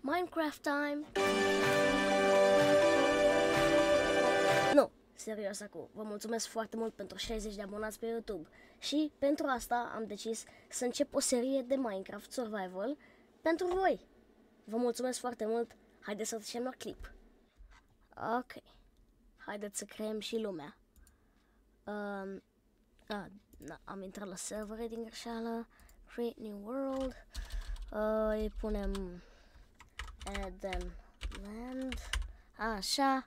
Minecraft time! Nu, serios acum, vă mulțumesc foarte mult pentru 60 de abonați pe YouTube și pentru asta am decis să încep o serie de Minecraft Survival pentru voi. Vă mulțumesc foarte mult, haideți să trecem la clip. Ok, haideți să creăm și lumea. Am intrat la servere din greșeală, create new world, îi punem add then land, așa,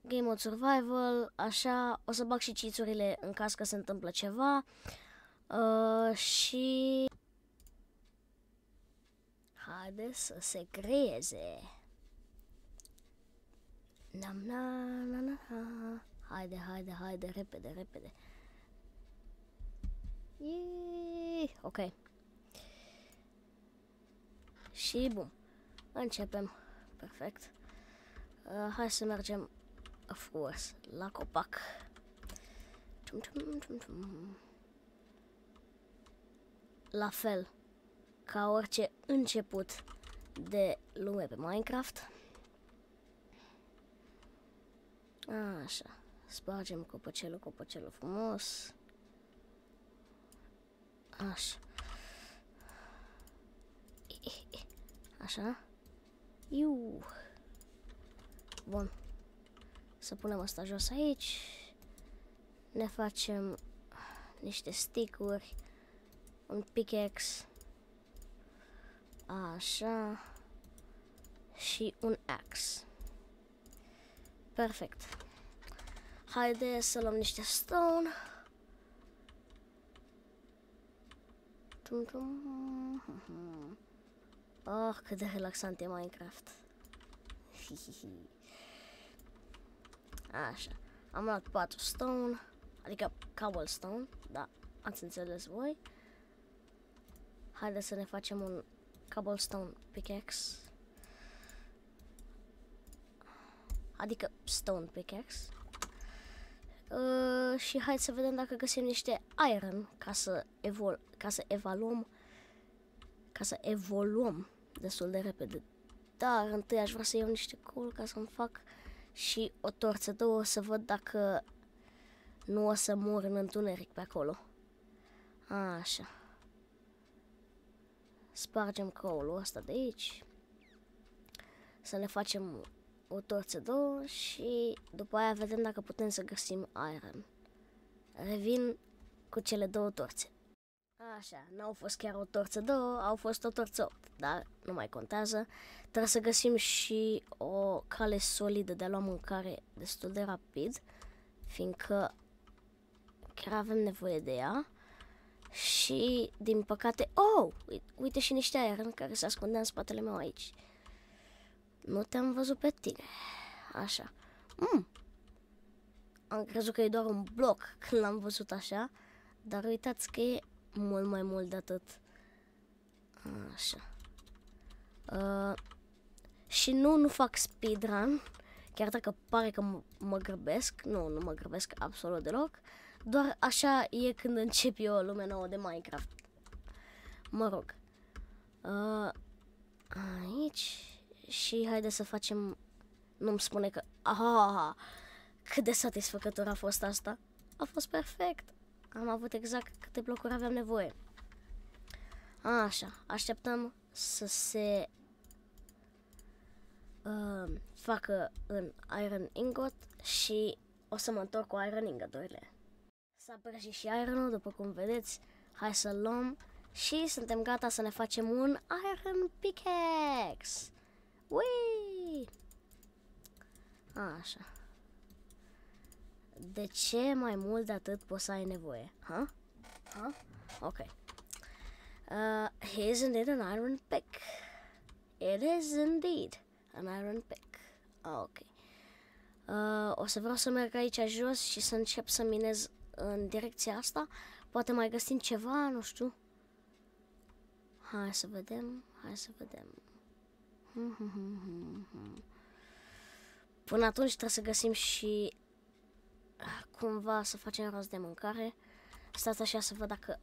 game mode survival, așa, o să bag și cheats-urile în caz că se întâmplă ceva, și haide să se creeze. Haide, repede. Yee! Ok. Și bun. Începem. Perfect. Hai să mergem, of course, la copac. La fel ca orice început de lume pe Minecraft. Așa. Spargem copăcelul frumos. Așa. Așa. Iu. Bun. Să punem asta jos aici. Ne facem niște stick-uri. Un pickaxe. Așa. Și un axe. Perfect. Haide să luăm niște stone. Oh, cât de relaxant e Minecraft. Așa. Am luat 4 stone, adică cobblestone, da, ați înțeles voi. Haideți să ne facem un cobblestone pickaxe. Adică stone pickaxe. Și hai să vedem dacă găsim niște iron ca să evoluăm destul de repede. Dar întâi aș vrea să iau niște coal ca să-mi fac și o torță două, să văd dacă nu o să mor în întuneric pe acolo. Așa. Spargem coalul ăsta de aici. Să ne facem o torță două și după aia vedem dacă putem să găsim iron. Revin cu cele două torțe. Așa, n-au fost chiar o torță două, au fost o torță 8, dar nu mai contează. Trebuie să găsim și o cale solidă de a lua mâncare destul de rapid, fiindcă chiar avem nevoie de ea. Și, din păcate, uite și niște iron care se ascundea în spatele meu aici. Nu te-am văzut pe tine. Așa. Am crezut că e doar un bloc când l-am văzut așa, dar uitați că e mult mai mult de atât. Așa. Și nu fac speedrun, chiar dacă pare că mă grăbesc. Nu mă grăbesc absolut deloc. Doar așa e când încep eu o lume nouă de Minecraft. Mă rog. Aici. Și haide să facem... Nu-mi spune că... Cât de satisfăcător a fost asta. A fost perfect. Am avut exact câte blocuri aveam nevoie. Așa, așteptăm să se facă în iron ingot și o să mă întorc cu iron ingoturile. S-a prăjit și ironul, după cum vedeți. Hai să-l luăm și suntem gata să ne facem un iron pickaxe. Ui! Așa. De ce mai mult de atât poți să ai nevoie? Ok. Isn't it an iron pick? It is indeed an iron pick. Ok. O să vreau să merg aici jos și să încep să minez în direcția asta. Poate mai găsim ceva, nu știu. Hai să vedem. Până atunci trebuie să găsim și cumva să facem rost de mâncare. Stați așa să văd dacă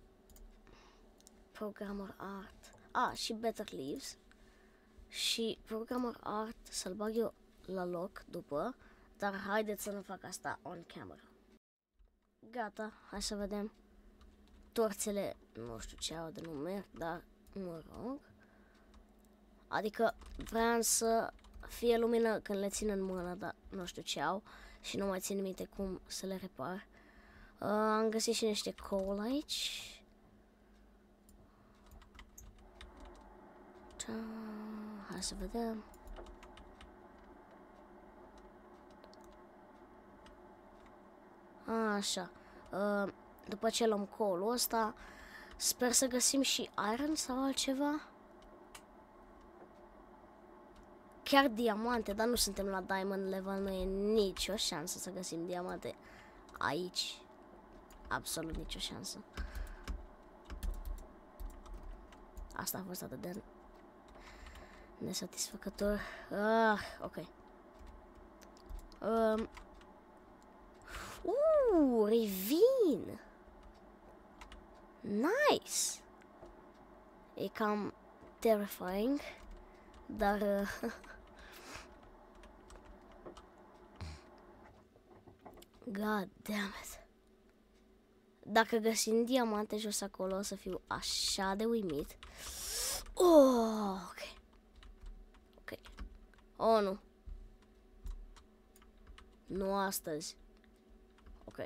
Programmer Art. Și Better Leaves. și programmer art să-l bag eu la loc după, dar haideți să nu fac asta on camera. Gata, hai să vedem. Torțele, nu știu ce au de numer, dar mă rog. Adică vreau să fie lumină când le țin în mână, dar nu știu ce au și nu mai țin minte cum să le repar. Am găsit și niște coal aici. Hai să vedem. Așa. După ce luăm coalul ăsta, sper să găsim și iron sau altceva. Chiar diamante, dar nu suntem la diamond level, nu e nicio șansă să găsim diamante aici. Absolut nicio șansă. Asta a fost atât de nesatisfăcător. Ok. Revin! Nice! E cam terrifying, dar God damn it. Dacă găsim diamante jos acolo, o să fiu așa de uimit. Oh, ok. Ok. Oh, nu. Nu astăzi. Ok.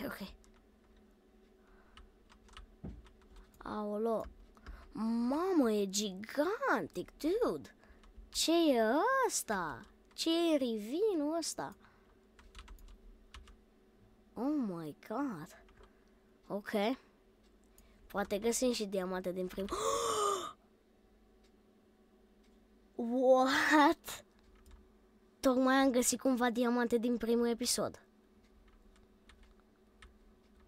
Ok. Aolo. Mamă, e gigantic, dude. Ce e ăsta? Ce e rivinul ăsta? Oh my god. Ok. Poate găsim și diamante din prim. What? Tocmai am găsit cumva diamante din primul episod.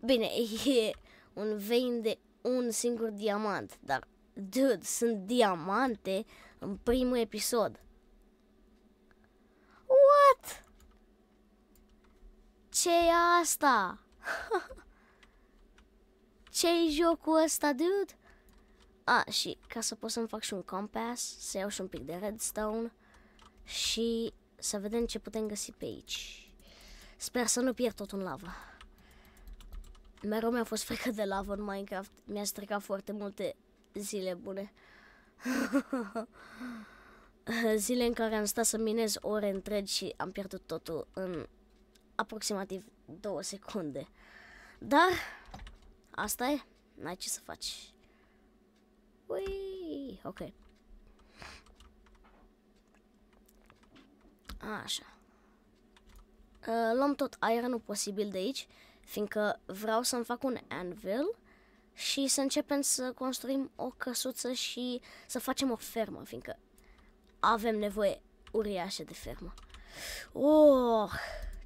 Bine, e un vein de un singur diamant, dar, dude, sunt diamante în primul episod. What? Ce e asta? Ce-i jocul ăsta, dude? Și ca să pot să-mi fac și un compass, să iau și un pic de redstone și să vedem ce putem găsi pe aici. Sper să nu pierd tot în lava. Mereu mi-a fost frică de lavă în Minecraft. Mi-a stricat foarte multe zile bune. Zile în care am stat să minez ore întregi și am pierdut totul în aproximativ 2 secunde. Dar asta e, n-ai ce să faci. Ui, ok. Așa. Luăm tot ironul posibil de aici, fiindcă vreau să-mi fac un anvil și să începem să construim o căsuță și să facem o fermă, fiindcă avem nevoie uriașă de fermă. Oh,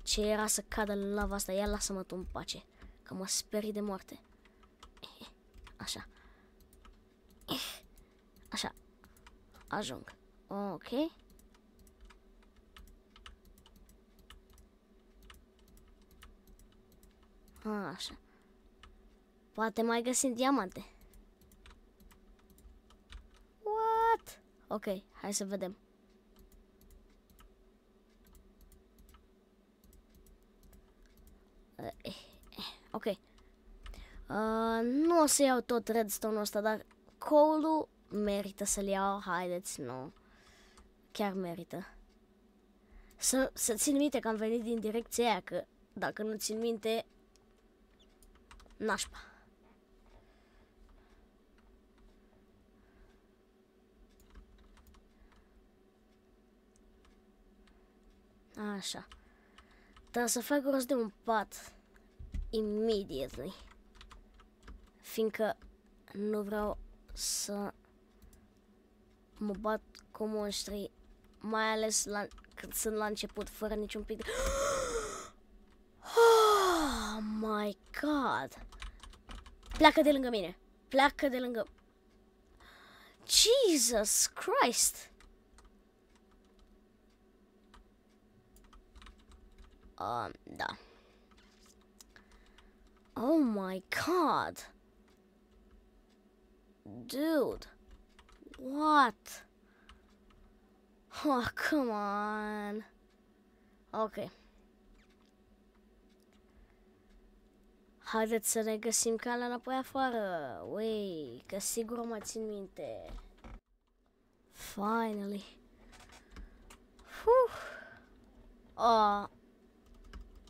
ce era să cadă în lava asta, ia lasă-mă tu în pace, că mă sperii de moarte. Așa. Așa. Ajung. Ok. Așa. Poate mai găsim diamante. What? Ok, hai să vedem. Ok. Nu o să iau tot redstone-ul ăsta, dar coal-ul merită să-l iau. Haideți, nu. Chiar merită. Să țin minte că am venit din direcția aia, că dacă nu țin minte, nașpa. Așa. Trebuie să fac rost de un pat immediately. Fiindcă nu vreau să mă bat cu monștri, mai ales când sunt la început, fără niciun pic de... Oh my god! Pleacă de lângă mine! Pleacă de lângă... Jesus Christ! Da. Oh my god. Dude. What? Oh, come on. Ok. Haideți să ne găsim calea înapoi afară. Ui, că sigur mă țin minte. Finally.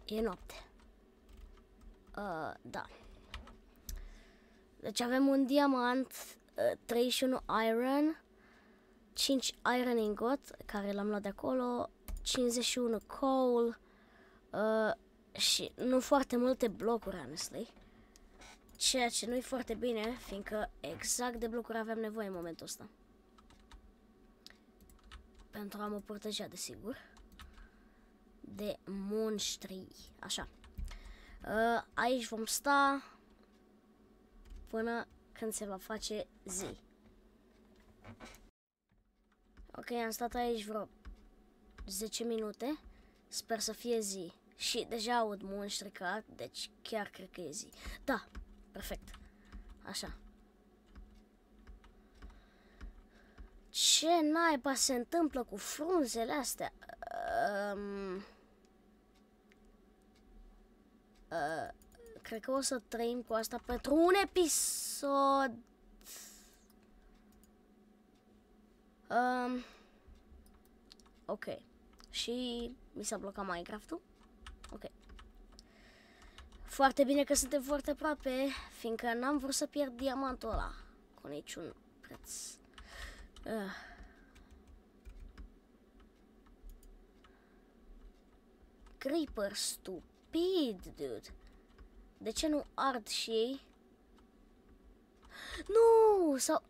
E noapte. Da. Deci avem un diamant, 31 iron, 5 iron ingot, care l-am luat de acolo, 51 coal și nu foarte multe blocuri, honestly. Ceea ce nu e foarte bine, fiindcă exact de blocuri avem nevoie în momentul ăsta. Pentru a mă proteja, desigur, de monștri. Așa. Aici vom sta până când se va face zi. Ok, am stat aici vreo 10 minute. Sper să fie zi. Și deja aud monștri ca, deci chiar cred că e zi. Da, perfect. Așa. Ce naiba se întâmplă cu frunzele astea? Cred că o să trăim cu asta pentru un episod. Ok. Și mi s-a blocat Minecraft-ul. Ok. Foarte bine că suntem foarte aproape, fiindcă n-am vrut să pierd diamantul ăla cu niciun preț. Creeper stupid, dude. De ce nu ard și ei? Nu! Sau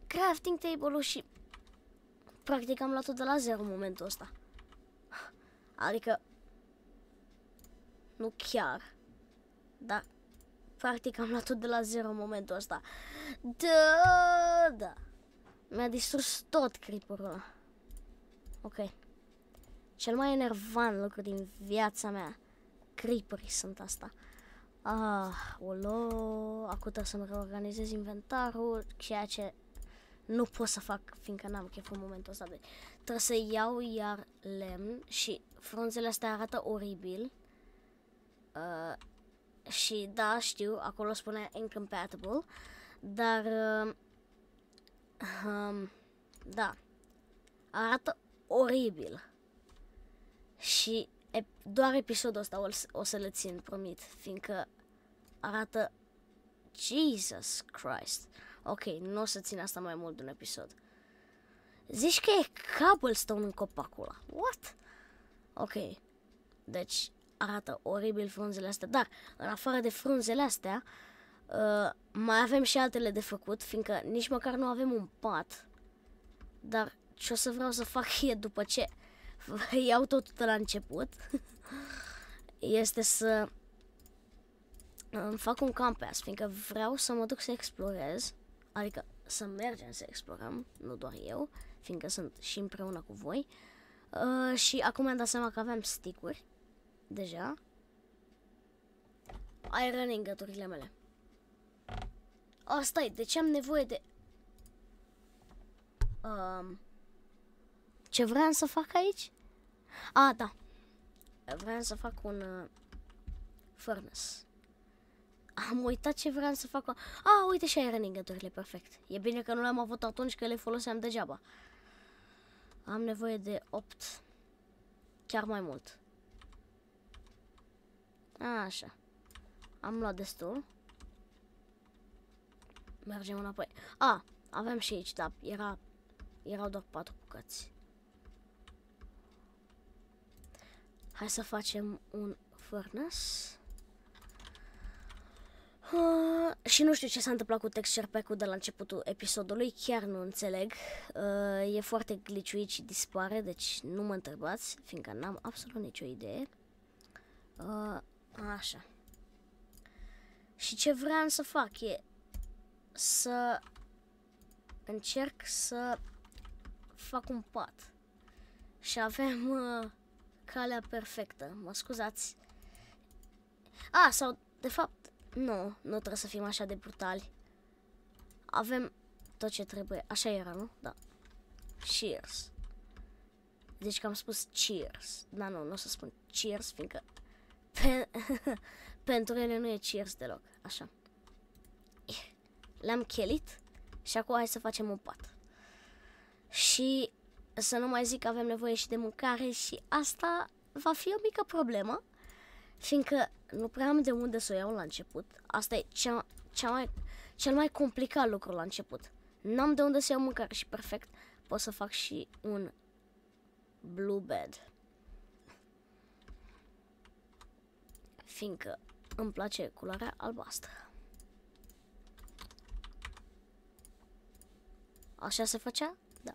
crafting table-ul și practic am luat-o de la zero în momentul ăsta. Adică nu chiar, dar practic am luat-o de la zero în momentul ăsta. Da. Mi-a distrus tot creeper-ul ăla. Ok. Cel mai enervant lucru din viața mea. Creeperii sunt asta. Acum trebuie să-mi reorganizez inventarul, ceea ce nu pot să fac, fiindcă n-am chef în momentul ăsta. Trebuie să iau iar lemn și frunzele astea arată oribil. Și da, știu, acolo spune incompatible, dar da, arată oribil. Și doar episodul ăsta o să le țin, promit, fiindcă arată Jesus Christ. Ok, nu o să țin asta mai mult de un episod. Zici că e cobblestone în copacul ăla. What? Ok, deci arată oribil frunzele astea, dar în afară de frunzele astea mai avem și altele de făcut, fiindcă nici măcar nu avem un pat. Dar ce o să vreau să fac e, după ce iau totul de la început, este să îmi fac un campus, fiindcă vreau să mă duc să explorez, adică să mergem să explorăm, nu doar eu, fiindcă sunt și împreună cu voi. Și acum mi-am dat seama că aveam stick-uri deja. Iron ingoturile mele. Stai, de ce am nevoie de... Ce vreau să fac aici? Da. Vreau să fac un furnace. Am uitat ce vreau să fac. Uite și iron ingoturile, perfect. E bine că nu le-am avut atunci, că le foloseam degeaba. Am nevoie de 8. Chiar mai mult. Așa. Am luat destul. Mergem înapoi. Aveam și aici, dar erau doar 4 bucăți. Hai să facem un furnace. Și nu știu ce s-a întâmplat cu texture pack-ul de la începutul episodului, chiar nu înțeleg. E foarte glitchuit și dispare, deci nu mă întrebați, fiindcă n-am absolut nicio idee. Așa. Și ce vreau să fac e să încerc să fac un pat. Și avem calea perfectă, mă scuzați. Sau De fapt, nu trebuie să fim așa de brutali. Avem tot ce trebuie. Așa era, nu? Da. Cheers. Deci că am spus cheers. Da, nu o să spun cheers, fiindcă pentru ele nu e cheers deloc. Așa. Le-am chelit și acum hai să facem un pat. Și să nu mai zic că avem nevoie și de mâncare și asta va fi o mică problemă, fiindcă nu prea am de unde să o iau la început. Asta e cel mai complicat lucru la început. N-am de unde să iau mâncare și perfect pot să fac și un blue bed. Fiindcă îmi place culoarea albastră. Așa se făcea? Da.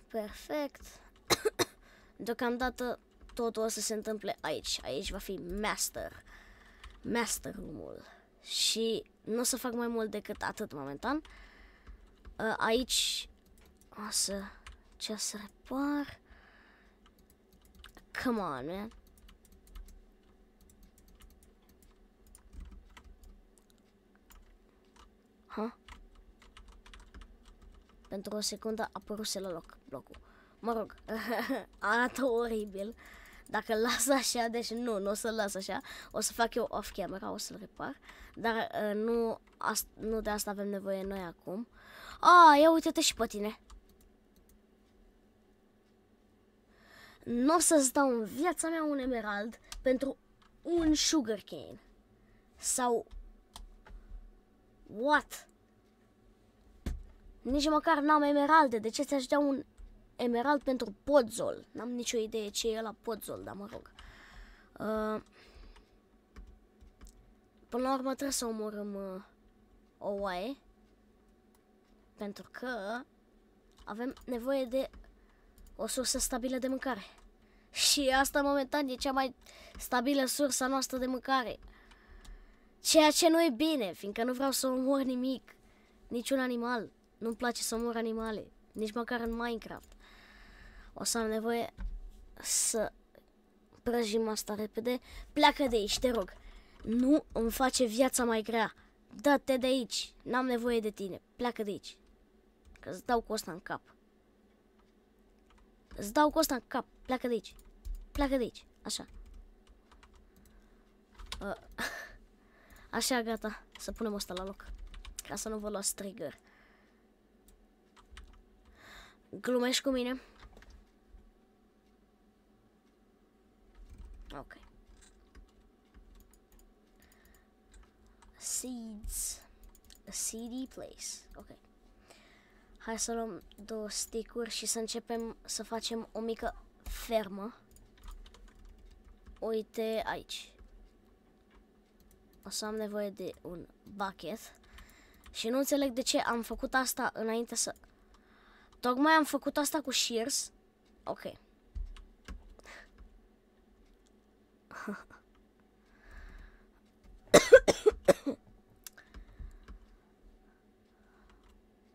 Perfect. Deocamdată totul o să se întâmple aici. Aici va fi master room-ul. Și nu o să fac mai mult decât atât momentan. Aici o să repar. Come on, man. Pentru o secundă a apăruse la loc blocul. Mă rog, arată oribil. Dacă îl las așa, deci nu o să-l las așa. O să fac eu off camera, o să-l repar. Dar nu de asta avem nevoie noi acum. Ia uite-te și pe tine. Nu o să-ți dau în viața mea un emerald pentru un sugarcane. Sau... What? Nici măcar n-am emeralde. De ce ți-aș da un emerald pentru podzol? N-am nicio idee ce e la podzol, dar mă rog. Până la urmă trebuie să omorâm o oaie. Pentru că avem nevoie de o sursă stabilă de mâncare. Și asta momentan e cea mai stabilă sursa noastră de mâncare. Ceea ce nu e bine, fiindcă nu vreau să omor nimic. Niciun animal. Nu-mi place să omor animale. Nici măcar în Minecraft. O să am nevoie să prăjim asta repede. Pleacă de aici, te rog. Nu îmi face viața mai grea. Dă-te de aici. N-am nevoie de tine. Pleacă de aici. Că îți dau cu ăsta în cap. Îți dau cu ăsta în cap. Pleacă de aici. Pleacă de aici. Așa. Așa, gata. Să punem ăsta la loc. Ca să nu vă luați trigger. Glumești cu mine? Ok. Seeds. A seedy place. Ok. Hai să luăm 2 stick-uri și să începem să facem o mică fermă. Uite aici. O să am nevoie de un bucket. Și nu înțeleg de ce am făcut asta înainte să... Tocmai am făcut asta cu shears. Ok.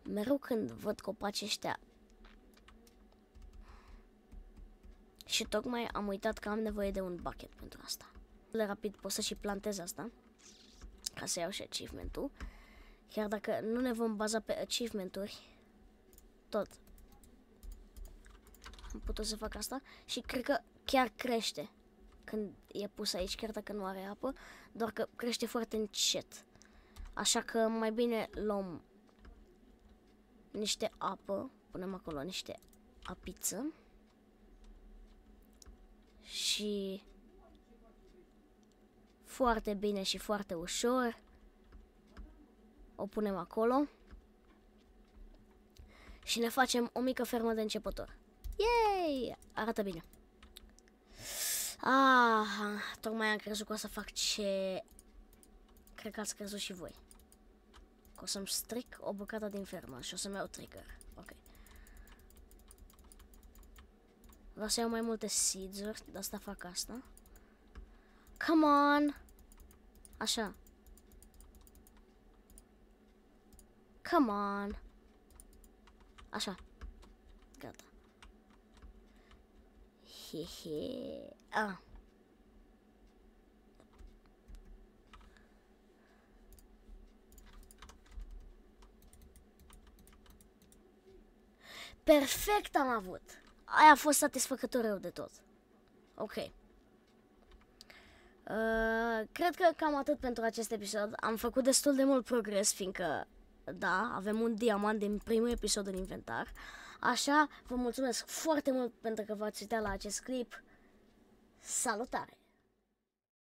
Mereu când văd copacii ăștia și tocmai am uitat că am nevoie de un bucket pentru asta. Rapid pot să și plantez asta ca să iau și achievement-ul. Chiar dacă nu ne vom baza pe achievement-uri, tot am putut să fac asta și cred că chiar crește când e pus aici, chiar dacă nu are apă, doar că crește foarte încet. Așa că mai bine luăm niște apă, punem acolo niște apiță și foarte bine și foarte ușor o punem acolo și ne facem o mică fermă de începător. Yay! Arată bine. Tocmai am crezut că o să fac ce cred că ați crezut și voi. Că o să-mi stric o bucată din fermă și o să-mi iau trigger. Ok. Vreau să iau mai multe seeds-uri, de asta fac asta. Come on! Așa. Come on! Așa. Gata. Hehe. perfect am avut. Aia a fost satisfăcător rău de tot. Ok. Cred că cam atât pentru acest episod. Am făcut destul de mult progres, fiindcă, da, avem un diamant din primul episod în inventar. Așa, vă mulțumesc foarte mult pentru că v-ați uitat la acest clip. Salutare!